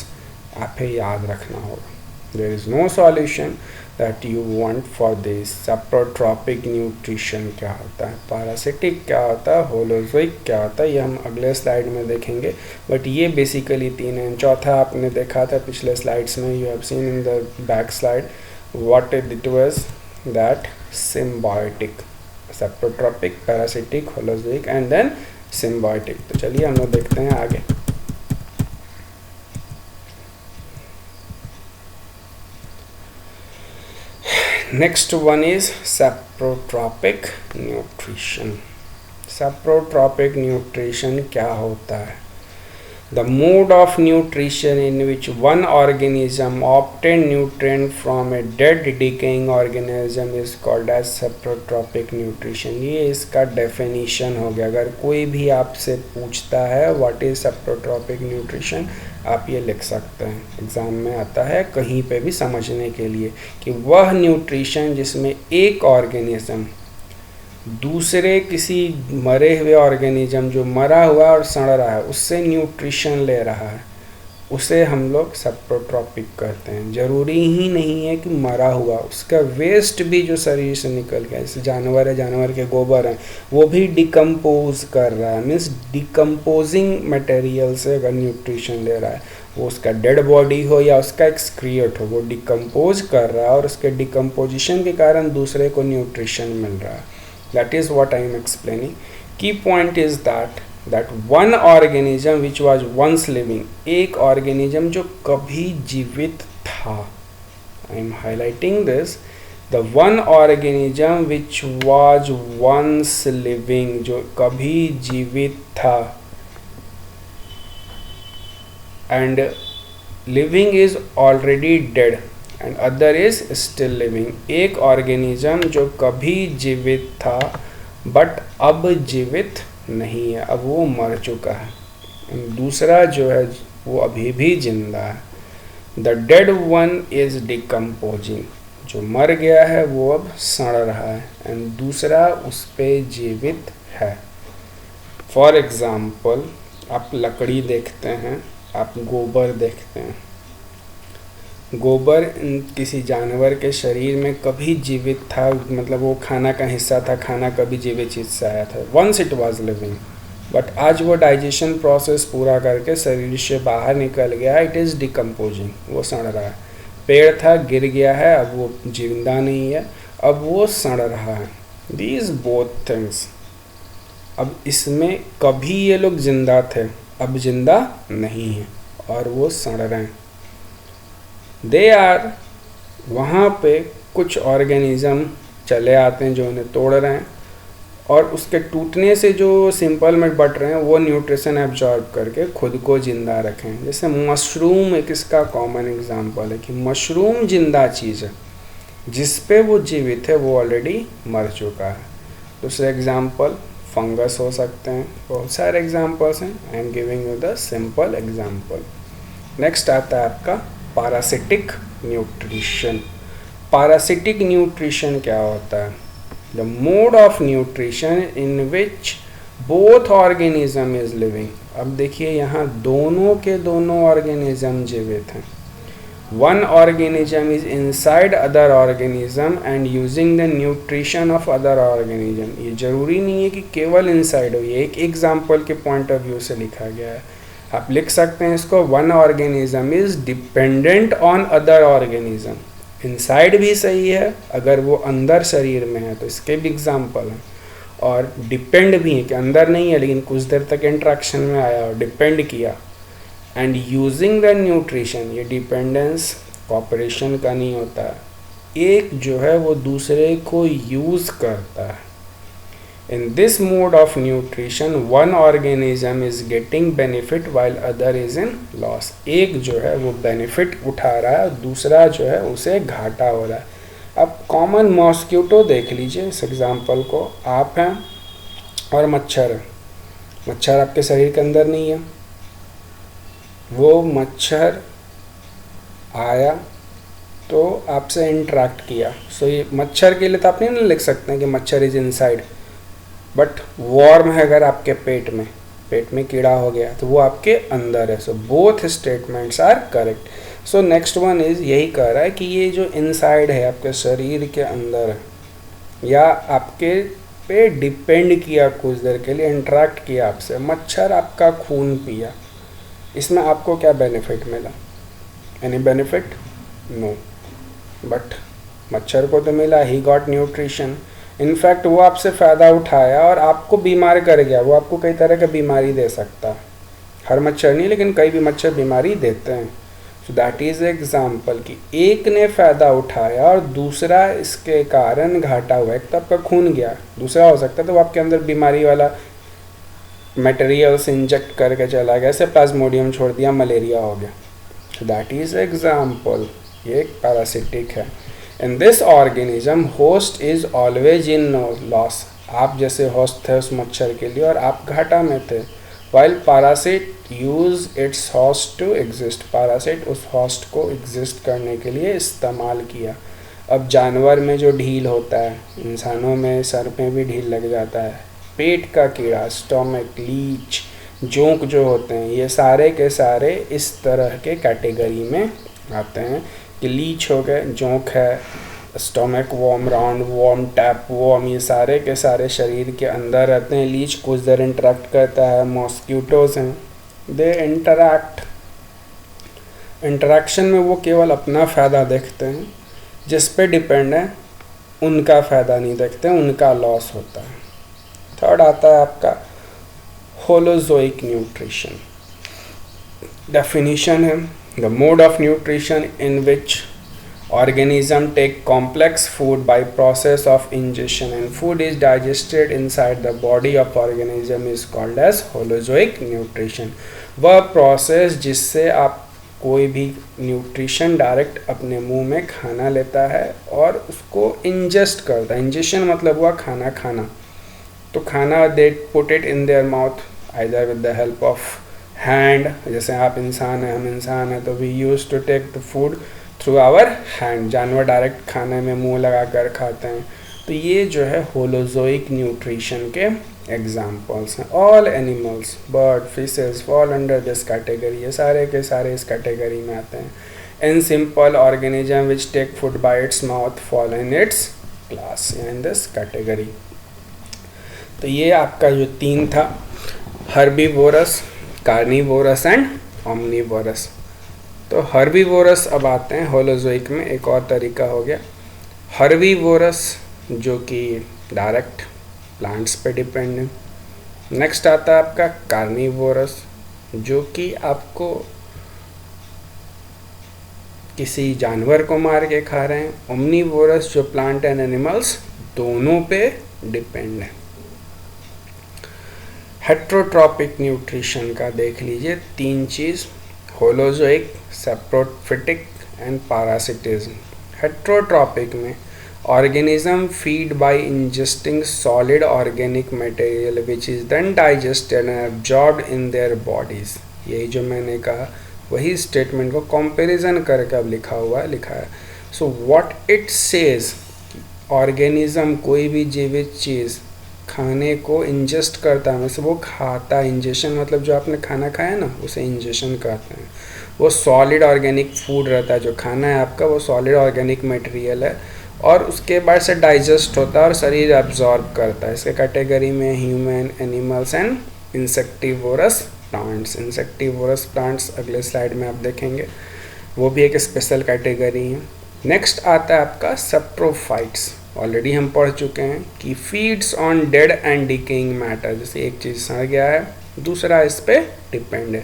आपको याद रखना होगा. There is no solution that you want for this. Saprotrophic nutrition क्या होता है, पैरासिटिक क्या होता है, होलोजिक क्या होता है, ये हम अगले स्लाइड में देखेंगे. बट ये बेसिकली 3 हैं. चौथा आपने देखा था पिछले स्लाइड्स में, you have seen in the back slide what it was, that symbiotic, saprotrophic, parasitic, holozoic and then symbiotic. तो चलिए हम लोग देखते हैं आगे. Next one is saprotrophic nutrition. Saprotrophic nutrition क्या होता है? The mode of nutrition in which one organism obtain nutrient from a dead decaying organism is called as saprotrophic nutrition. ये इसका definition हो गया. अगर कोई भी आपसे पूछता है what is saprotrophic nutrition, आप ये लिख सकते हैं. एग्ज़ाम में आता है कहीं पे भी समझने के लिए कि वह न्यूट्रिशन जिसमें एक ऑर्गेनिज्म दूसरे किसी मरे हुए ऑर्गेनिज्म जो मरा हुआ और सड़ रहा है उससे न्यूट्रिशन ले रहा है, उसे हम लोग सेप्रोट्रॉपिक कहते हैं। जरूरी ही नहीं है कि मरा हुआ, उसका वेस्ट भी जो शरीर से निकल गया, जैसे जानवर है, जानवर के गोबर हैं, वो भी डिकम्पोज कर रहा है, मीन्स डिकम्पोजिंग मटेरियल से अगर न्यूट्रिशन ले रहा है, वो उसका डेड बॉडी हो या उसका एक्सक्रिएट हो, वो डिकम्पोज कर रहा है और उसके डिकम्पोजिशन के कारण दूसरे को न्यूट्रिशन मिल रहा है। That is what I am explaining. Key point is that one organism which was once living, एक ऑर्गेनिज्म जो कभी जीवित था, I am highlighting this, the one organism which was once living, जो कभी जीवित था, and living is already dead and other is still living. एक ऑर्गेनिज्म जो कभी जीवित था बट अब जीवित नहीं है, अब वो मर चुका है। दूसरा जो है वो अभी भी जिंदा है। The dead one is decomposing, जो मर गया है वो अब सड़ रहा है, एंड दूसरा उस पे जीवित है। फॉर एग्जाम्पल, आप लकड़ी देखते हैं, आप गोबर देखते हैं। गोबर किसी जानवर के शरीर में कभी जीवित था, मतलब वो खाना का हिस्सा था, खाना कभी जीवित चीज़ से आया था, once it was living, but आज वो डाइजेशन प्रोसेस पूरा करके शरीर से बाहर निकल गया, इट इज़ डिकम्पोजिंग, वो सड़ रहा है। पेड़ था, गिर गया है, अब वो जिंदा नहीं है, अब वो सड़ रहा है। दीज बोथ थिंग्स, अब इसमें कभी ये लोग जिंदा थे, अब जिंदा नहीं है और वो सड़ रहे हैं। दे आर, वहाँ पे कुछ ऑर्गेनिज्म चले आते हैं जो उन्हें तोड़ रहे हैं, और उसके टूटने से जो सिंपल में बट रहे हैं वो न्यूट्रिशन एब्जॉर्ब करके खुद को जिंदा रखें। जैसे मशरूम एक इसका कॉमन एग्जांपल है कि मशरूम जिंदा चीज़ है, जिस पे वो जीवित है वो ऑलरेडी मर चुका है। दूसरा एग्जांपल फंगस हो सकते हैं, बहुत सारे एग्जांपल्स हैं, I am giving you the simple example. Next आता है आपका पैरासिटिक न्यूट्रिशन। पैरासिटिक न्यूट्रिशन क्या होता है? The mode of nutrition in which both organism is living. अब देखिए यहाँ दोनों के दोनों ऑर्गेनिज्म जीवित हैं। One organism is inside other organism and using the nutrition of other organism. ये जरूरी नहीं है कि केवल इनसाइड हो, ये एक एग्जाम्पल के पॉइंट ऑफ व्यू से लिखा गया है। आप लिख सकते हैं इसको, one organism is dependent on other organism. Inside भी सही है, अगर वो अंदर शरीर में है तो इसके भी एग्जाम्पल हैं, और डिपेंड भी है कि अंदर नहीं है लेकिन कुछ देर तक इंट्रैक्शन में आया और डिपेंड किया। एंड यूजिंग द न्यूट्रिशन, ये डिपेंडेंस कॉपरेशन का नहीं होता है, एक जो है वो दूसरे को यूज़ करता है। In this mode of nutrition, one organism is getting benefit while other is in loss. एक जो है वो बेनिफिट उठा रहा है, दूसरा जो है उसे घाटा हो रहा है। अब कॉमन मॉस्किटो देख लीजिए इस एग्जांपल को। आप हैं और मच्छर है। मच्छर आपके शरीर के अंदर नहीं है, वो मच्छर आया तो आपसे इंटरेक्ट किया। सो ये मच्छर के लिए तो आप नहीं लिख सकते हैं कि मच्छर इज इनसाइड, बट वॉर्म है अगर आपके पेट में कीड़ा हो गया तो वो आपके अंदर है। So both statements are correct. So next one is यही कह रहा है कि ये जो इनसाइड है आपके शरीर के अंदर है, या आपके पे डिपेंड किया, कुछ देर के लिए इंटरेक्ट किया आपसे, मच्छर आपका खून पिया, इसमें आपको क्या बेनिफिट मिला? Any benefit? नो। बट मच्छर को तो मिला, ही गॉट न्यूट्रिशन। इनफैक्ट वो आपसे फ़ायदा उठाया और आपको बीमार कर गया। वो आपको कई तरह की बीमारी दे सकता है, हर मच्छर नहीं लेकिन कई भी मच्छर बीमारी देते हैं। सो दैट इज़ एग्जाम्पल कि एक ने फ़ायदा उठाया और दूसरा इसके कारण घाटा हुआ। एक तो आपका खून गया, दूसरा हो सकता है तो वो आपके अंदर बीमारी वाला मटेरियल्स इंजेक्ट करके चला गया, जैसे प्लाज्मोडियम छोड़ दिया, मलेरिया हो गया। सो दैट इज़ एग्जाम्पल, ये एक पैरासिटिक है। In this organism host is always in loss. आप जैसे होस्ट थे उस मच्छर के लिए और आप घाटा में थे, while parasite use its host to exist. Parasite उस होस्ट को एग्जिस्ट करने के लिए इस्तेमाल किया। अब जानवर में जो ढील होता है, इंसानों में सर में भी ढील लग जाता है। पेट का कीड़ा, स्टोमक, लीच, जोंक जो होते हैं, ये सारे के सारे इस तरह के कैटेगरी में आते हैं कि लीच हो गए, जोंक है, stomach worm, round worm, tape worm, ये सारे के सारे शरीर के अंदर रहते हैं। लीच कुछ देर इंटरेक्ट करता है, मॉस्क्यूटोज हैं, दे इंटरेक्शन में वो केवल अपना फ़ायदा देखते हैं, जिस पे डिपेंड है उनका फ़ायदा नहीं देखते, उनका लॉस होता है। थर्ड आता है आपका होलोजोइक न्यूट्रिशन। डेफिनेशन है the mode of nutrition in which organism take complex food by process of ingestion and food is digested inside the body of organism is called as holozoic nutrition। वह process जिससे आप कोई भी nutrition direct अपने मुंह में खाना लेता है और उसको इंजेस्ट करता है। इंजेशन मतलब हुआ खाना खाना, तो खाना they put it in their mouth either with the help of hand, जैसे आप इंसान हैं, हम इंसान हैं, तो we use to take the food through our hand. जानवर डायरेक्ट खाने में मुंह लगा कर खाते हैं। तो ये जो है होलोजोइक न्यूट्रिशन के एग्जाम्पल्स हैं। All animals, bird, fishes fall under this category, ये सारे के सारे इस कैटेगरी में आते हैं। In simple organism which take food by its mouth fall in its class in this category. तो ये आपका जो 3 था, हर्बीवोरस, कार्निवोरस एंड ओमनीवोरस। तो हर्बीवोरस अब आते हैं होलोजोइक में। एक और तरीका हो गया हर्बीवोरस, जो कि डायरेक्ट प्लांट्स पे डिपेंड है। नेक्स्ट आता है आपका कार्निवोरस, जो कि आपको किसी जानवर को मार के खा रहे हैं। ओमनीवोरस जो प्लांट एंड एनिमल्स दोनों पे डिपेंड है। हेट्रोट्रॉपिक न्यूट्रिशन का देख लीजिए 3 चीज़, holozoic, saprophytic and parasitism. Heterotrophic में organism feed by ingesting solid organic material which is then digested and absorbed in their bodies. यही जो मैंने कहा वही स्टेटमेंट को कंपैरिजन करके अब लिखा है। So what it says, organism कोई भी जीवित चीज़ खाने को इंजेस्ट करता है, वैसे वो खाता है। इंजेशन मतलब जो आपने खाना खाया ना, उसे इंजेशन कहते हैं। वो सॉलिड ऑर्गेनिक फूड रहता है, जो खाना है आपका वो सॉलिड ऑर्गेनिक मटेरियल है, और उसके बाद से डाइजेस्ट होता है और शरीर एब्जॉर्ब करता है। इसके कैटेगरी में human, animals and insectivorous plants. Insectivorous plants अगले स्लाइड में आप देखेंगे, वो भी एक स्पेशल कैटेगरी है। नेक्स्ट आता है आपका सेप्रोफाइट्स। ऑलरेडी हम पढ़ चुके हैं कि feeds on dead and decaying matter, जैसे एक चीज़ सड़ गया है, दूसरा इस पे डिपेंड है।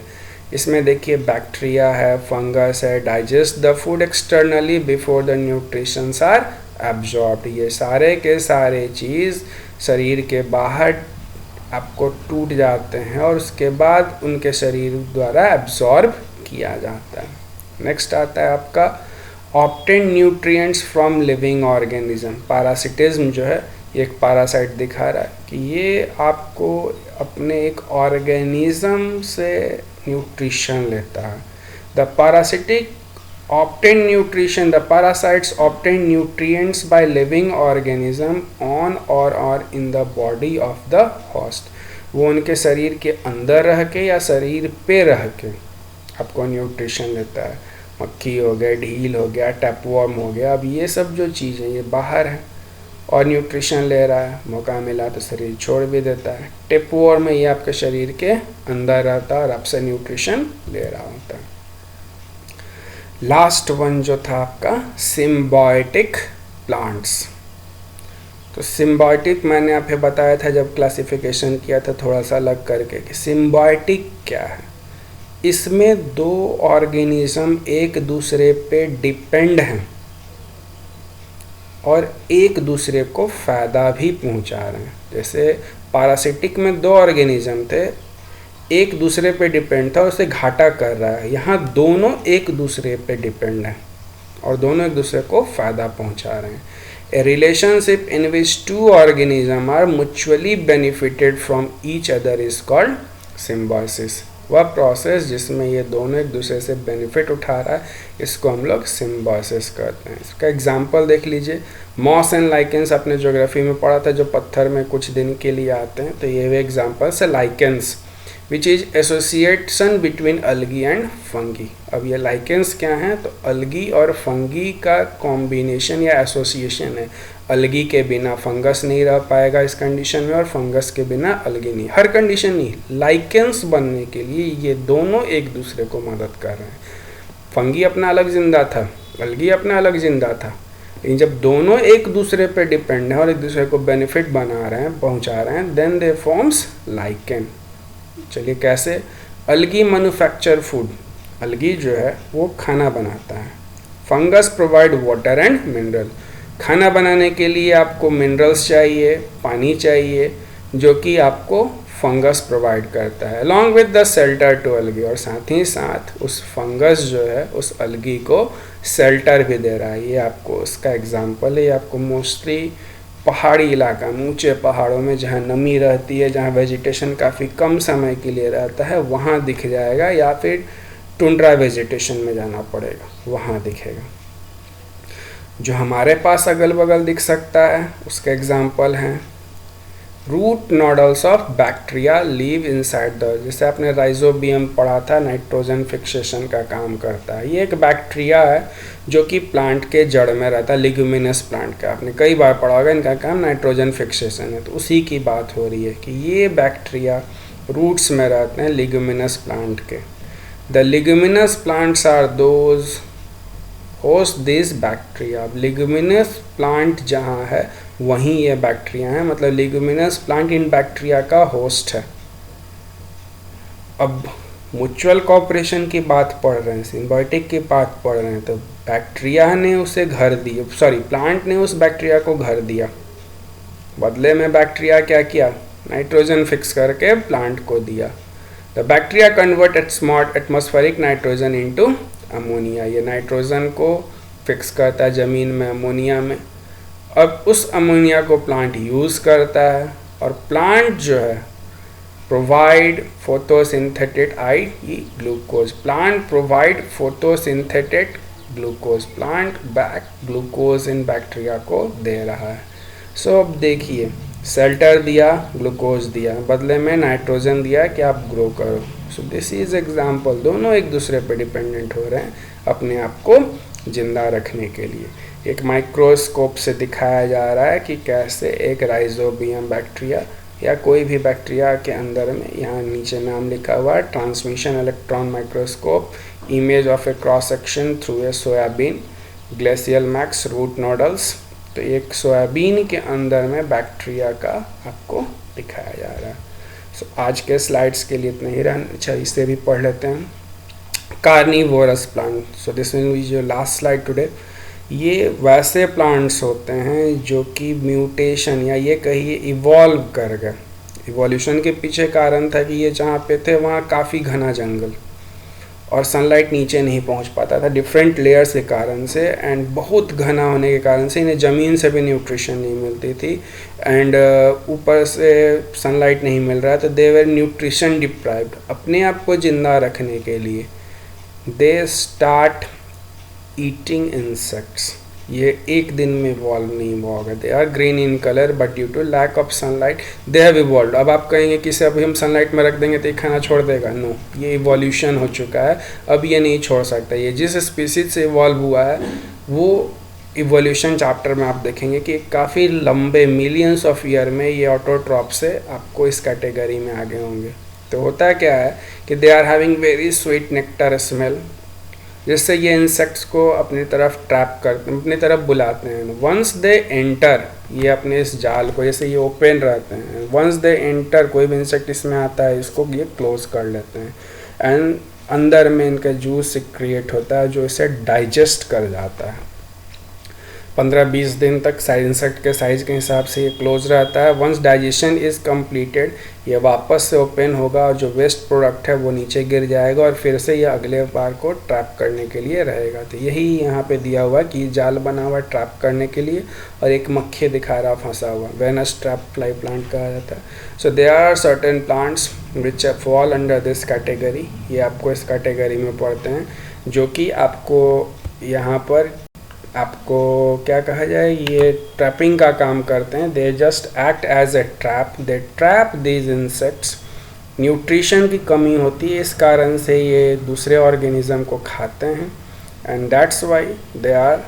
इसमें देखिए बैक्टीरिया है, फंगस है, digest the food externally before the nutritions are absorbed. ये सारे के सारे चीज़ शरीर के बाहर आपको टूट जाते हैं और उसके बाद उनके शरीर द्वारा एब्जॉर्ब किया जाता है। नेक्स्ट आता है आपका obtain nutrients from living organism. Parasitism जो है, ये एक पैरासाइट दिखा रहा है कि ये आपको अपने एक ऑर्गेनिज्म से न्यूट्रिशन लेता है। The parasitic obtain nutrition, the parasites obtain nutrients by living organism on or in the body of the host। वो उनके शरीर के अंदर रह के या शरीर पे रह के आपको न्यूट्रिशन लेता है। मक्खी हो गया, ढील हो गया, टैपवर्म हो गया, अब ये सब जो चीज़ है ये बाहर है और न्यूट्रिशन ले रहा है, मौका मिला तो शरीर छोड़ भी देता है। टैपवर्म में ये आपके शरीर के अंदर रहता है और आपसे न्यूट्रिशन ले रहा होता है। लास्ट वन जो था आपका सिम्बायोटिक प्लांट्स। तो सिम्बायोटिक मैंने आपको बताया था जब क्लासिफिकेशन किया था थोड़ा सा अलग करके कि सिम्बायोटिक क्या है। इसमें 2 ऑर्गेनिज्म एक दूसरे पे डिपेंड हैं और एक दूसरे को फ़ायदा भी पहुंचा रहे हैं। जैसे पैरासिटिक में 2 ऑर्गेनिज्म थे, एक दूसरे पे डिपेंड था और उसे घाटा कर रहा है। यहाँ दोनों एक दूसरे पे डिपेंड हैं और दोनों एक दूसरे को फ़ायदा पहुंचा रहे हैं। A relationship in which 2 organism are mutually benefited from each other is called symbiosis. वह प्रोसेस जिसमें ये दोनों एक दूसरे से बेनिफिट उठा रहा है, इसको हम लोग सिम्बायोसिस कहते हैं। इसका एग्जांपल देख लीजिए, मॉस एंड लाइकेंस आपने ज्योग्राफी में पढ़ा था, जो पत्थर में कुछ दिन के लिए आते हैं, तो ये भी एग्जांपल्स है lichens which is association between algae and fungi. अब ये लाइकेंस क्या हैं, तो अलगी और फंगी का कॉम्बिनेशन या एसोसिएशन है। अलगी के बिना फंगस नहीं रह पाएगा इस कंडीशन में, और फंगस के बिना अलगी नहीं, हर कंडीशन नहीं, लाइकेंस बनने के लिए ये दोनों एक दूसरे को मदद कर रहे हैं। फंगी अपना अलग जिंदा था, अलगी अपना अलग जिंदा था, लेकिन जब दोनों एक दूसरे पे डिपेंड है और एक दूसरे को बेनिफिट बना रहे हैं, पहुंचा रहे हैं, देन दे फॉर्म्स लाइकेन। चलिए कैसे? अलगी मैन्युफैक्चर फूड, अलगी जो है वो खाना बनाता है। Fungus provide water and mineral, खाना बनाने के लिए आपको मिनरल्स चाहिए, पानी चाहिए, जो कि आपको फंगस प्रोवाइड करता है, along with the shelter to algae, और साथ ही साथ उस फंगस जो है उस अलगी को शेल्टर भी दे रहा है। ये आपको उसका एग्जांपल है, ये आपको मोस्टली पहाड़ी इलाका में, ऊंचे पहाड़ों में जहाँ नमी रहती है, जहाँ वेजिटेशन काफ़ी कम समय के लिए रहता है, वहाँ दिख जाएगा, या फिर टुंड्रा वेजिटेशन में जाना पड़ेगा, वहाँ दिखेगा। जो हमारे पास अगल बगल दिख सकता है उसके एग्जाम्पल हैं root nodules of bacteria live inside the, जैसे आपने राइजोबियम पढ़ा था, नाइट्रोजन फिक्सेशन का काम करता है। ये एक बैक्टीरिया है जो कि प्लांट के जड़ में रहता है, लिग्यूमिनस प्लांट का, आपने कई बार पढ़ा होगा, इनका काम नाइट्रोजन फिक्सेशन है। तो उसी की बात हो रही है कि ये बैक्टीरिया रूट्स में रहते हैं लिग्यूमिनस प्लांट के। The leguminous plants are those host this bacteria. अब लिग्यूमिनस प्लांट जहाँ है वहीं ये बैक्टीरिया है, मतलब लिग्यूमिनस प्लांट इन बैक्टीरिया का होस्ट है। अब म्यूचुअल कॉपरेशन की बात पढ़ रहे हैं, सिम्बायोटिक की बात पढ़ रहे हैं, तो बैक्टीरिया ने उसे घर दिया, सॉरी प्लांट ने उस बैक्टीरिया को घर दिया, बदले में बैक्टीरिया क्या किया, नाइट्रोजन फिक्स करके प्लांट को दिया। The bacteria convert atmospheric nitrogen into ammonia, ये नाइट्रोजन को फिक्स करता है ज़मीन में अमोनिया में। अब उस अमोनिया को प्लांट यूज़ करता है, और प्लांट जो है provide photosynthesised glucose, plant provide photosynthesised glucose, plant back glucose इन बैक्टीरिया को दे रहा है। सो अब देखिए, शेल्टर दिया, ग्लूकोज दिया, बदले में नाइट्रोजन दिया कि आप ग्रो करो। सो दिस इज एग्जाम्पल, दोनों एक दूसरे पे डिपेंडेंट हो रहे हैं अपने आप को जिंदा रखने के लिए। एक माइक्रोस्कोप से दिखाया जा रहा है कि कैसे एक राइजोबियम बैक्टीरिया या कोई भी बैक्टीरिया के अंदर में, यहाँ नीचे नाम लिखा हुआ है, transmission electron microscope, image of a cross section through a soybean, glacial max root nodules. तो एक सोयाबीन के अंदर में बैक्टीरिया का आपको दिखाया जा रहा है। सो आज के स्लाइड्स के लिए इतना ही रहना। अच्छा, इसे भी पढ़ लेते हैं। Carnivorous plant, so this is your last slide today. ये वैसे प्लांट्स होते हैं जो कि म्यूटेशन या ये कहिए इवॉल्व कर गए। इवोल्यूशन के पीछे कारण था कि ये जहाँ पे थे वहाँ काफ़ी घना जंगल और सनलाइट नीचे नहीं पहुँच पाता था डिफरेंट लेयर्स के कारण से, एंड बहुत घना होने के कारण से इन्हें ज़मीन से भी न्यूट्रिशन नहीं मिलती थी, एंड ऊपर से सनलाइट नहीं मिल रहा, तो दे वर न्यूट्रिशन डिप्राइव्ड। अपने आप को जिंदा रखने के लिए दे स्टार्ट ईटिंग इंसेक्ट्स। ये एक दिन में इवॉल्व नहीं हुआ होगा। They are green in colour but due to lack of sunlight they have evolve. अब आप कहेंगे कि इसे अभी हम सनलाइट में रख देंगे तो ये खाना छोड़ देगा, नो, ये इवोल्यूशन हो चुका है, अब ये नहीं छोड़ सकता। ये जिस स्पीसीज से इवॉल्व हुआ है वो इवोल्यूशन चैप्टर में आप देखेंगे कि काफ़ी लंबे मिलियंस ऑफ ईयर में ये ऑटोट्रॉप से आपको इस कैटेगरी में आगे होंगे। तो होता क्या है कि they are having very sweet nectar smell, जिससे ये इंसेक्ट्स को अपनी तरफ ट्रैप करते हैं, अपनी तरफ बुलाते हैं। वंस दे एंटर, ये अपने इस जाल को, जैसे ये ओपन रहते हैं, वंस दे एंटर, कोई भी इंसेक्ट इसमें आता है इसको ये क्लोज कर लेते हैं, एंड अंदर में इनका जूस क्रिएट होता है जो इसे डाइजेस्ट कर जाता है। 15-20 दिन तक इंसेक्ट के साइज के हिसाब से ये क्लोज रहता है। वंस डाइजेशन इज़ कम्प्लीटेड ये वापस से ओपन होगा और जो वेस्ट प्रोडक्ट है वो नीचे गिर जाएगा और फिर से ये अगले बार को ट्रैप करने के लिए रहेगा। तो यही यहाँ पे दिया हुआ है कि जाल बना हुआ है ट्रैप करने के लिए और एक मक्खी दिखा रहा फंसा हुआ, वेनस ट्रैप फ्लाई प्लांट कहा जाता है। So there are certain plants which fall under this category, ये आपको इस कैटेगरी में पढ़ते हैं, जो कि आपको यहाँ पर आपको क्या कहा जाए, ये ट्रैपिंग का काम करते हैं। They just act as a trap, they trap these insects. Nutrition की कमी होती है, इस कारण से ये दूसरे ऑर्गेनिज्म को खाते हैं and that's why they are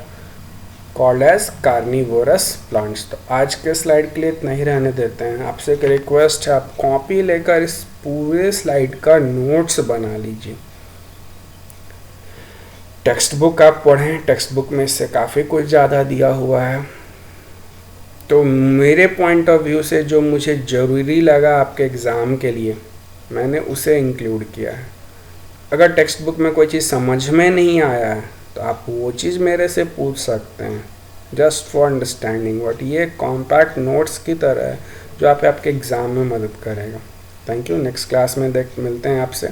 called as carnivorous plants. तो आज के स्लाइड के लिए इतना ही रहने देते हैं। आपसे एक रिक्वेस्ट है, आप कॉपी लेकर इस पूरे स्लाइड का नोट्स बना लीजिए। टेक्स्ट बुक आप पढ़ें, टेक्स्ट बुक में इससे काफ़ी कुछ ज़्यादा दिया हुआ है। तो मेरे पॉइंट ऑफ व्यू से जो मुझे ज़रूरी लगा आपके एग्ज़ाम के लिए, मैंने उसे इंक्लूड किया है। अगर टेक्स्ट बुक में कोई चीज़ समझ में नहीं आया है तो आप वो चीज़ मेरे से पूछ सकते हैं, जस्ट फॉर अंडरस्टैंडिंग व्हाट। ये कॉम्पैक्ट नोट्स की तरह है जो आपके एग्ज़ाम में मदद करेगा। Thank you. नेक्स्ट क्लास में मिलते हैं आपसे।